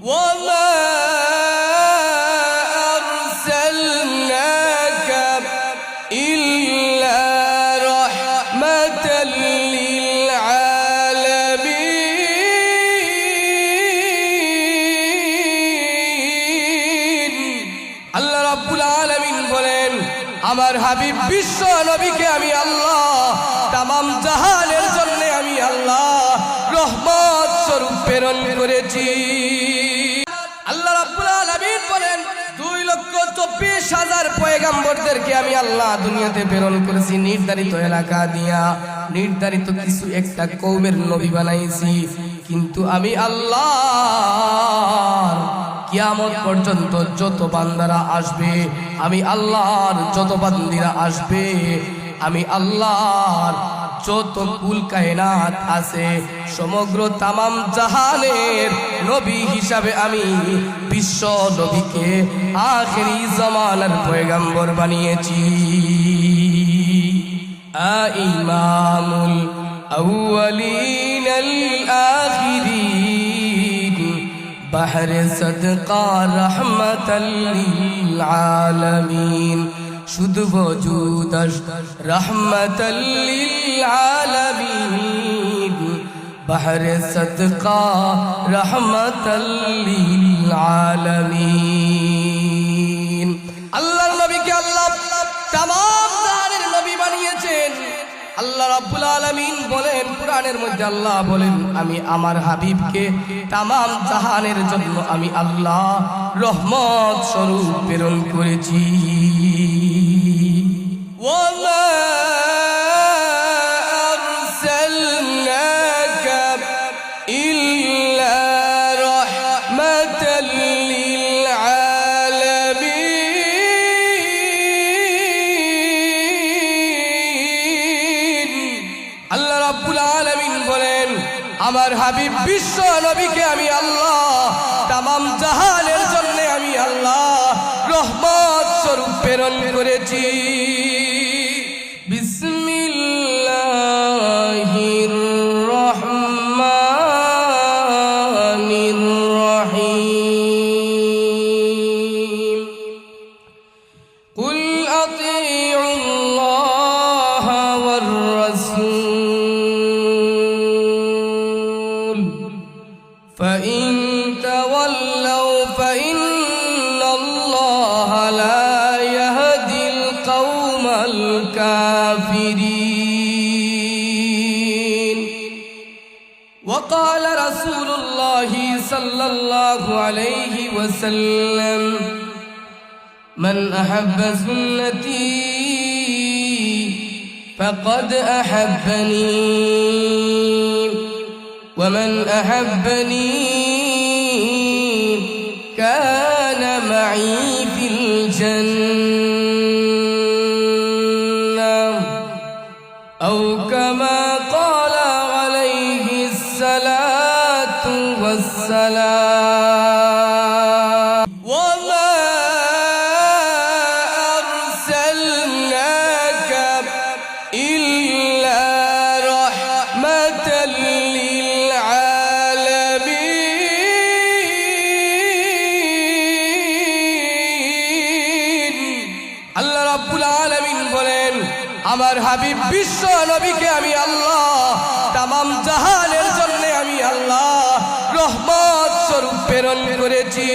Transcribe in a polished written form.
وما أرسلناك إلا رحمة للعالمين আল্লাহ রাব্বুল আলামিন বলেন আমার হাবিব বিশ্ব নবীকে আমি আল্লাহ তামাম জাহানের জন্য আমি আল্লাহ রহমত স্বরূপ প্রেরণ করেছি। আল্লাহ রাব্বুল আলামিন বলেন 2,24,000 পয়গম্বরদেরকে আমি আল্লাহ দুনিয়াতে প্রেরণ করেছি নির্ধারিত এলাকা দিয়া, নির্ধারিত কিছু একটা কওমের নবী বানাইছি। কিন্তু আমি আল্লাহ কিয়ামত পর্যন্ত যত বান্দারা আসবে, আমি আল্লাহর যত বান্দিরা আসবে, আমি আল্লাহর যত কুল কায়নাত আছে সমগ্র তামাম জাহানের নবী হিসাবে আমি বিশ্ব নবীকে আখেরি জামানার পয়গম্বর বানিয়েছি। ইমামুল আউয়ালিন আল আখিরিন বাহরে সদকা রহমাতাল লিল আলামিন শুধু বজুদ রহমাতাল লিল আলামিন বাহরে সদকা রহমাতাল লিল আলামিন। আল্লাহর নবীকে আল্লাহ তামাম জাহানের নবী বানিয়েছেন। আল্লাহ রাব্বুল আলামিন বলেন কুরআনের মধ্যে আল্লাহ বলেন আমি আমার হাবিবকে তামাম জাহানের জন্য আমি আল্লাহ রহমত স্বরূপ প্রেরণ করেছি। ওয়ামা আরসালনাকা ইল্লা রাহমাতাল লিল আলামিন। আল্লাহ রাব্বুল আলামিন বলেন আমার হাবিব বিশ্ব নবীকে আমি আল্লাহ তামাম জাহানের জন্য আমি আল্লাহ রহমত স্বরূপ প্রেরণ করেছি। বিসমিল্লাহির রহমানির রহিম কুল আতিউল্লাহ ওয়ার রাসূল ফাইন তাওয়াল্লাউ ফাইন্নাল্লাহা লা ইয়াহদিল কওমাল কাফিরিন। وقال رسول الله صلى الله عليه وسلم من أحب سنتي فقد أحبني ومن أحبني كان معي في الجنة أو كما قال عليه الصلاة والسلام وما أرسلناك إلا رحمة للعالمين আল্লাহ রাব্বুল আলামিন বলেন আমার হাবিব বিশ্ব নবীকে আমি আল্লাহ তামাম জাহানের জন্য আমি আল্লাহ রহমত স্বরূপ প্রেরণ করেছি।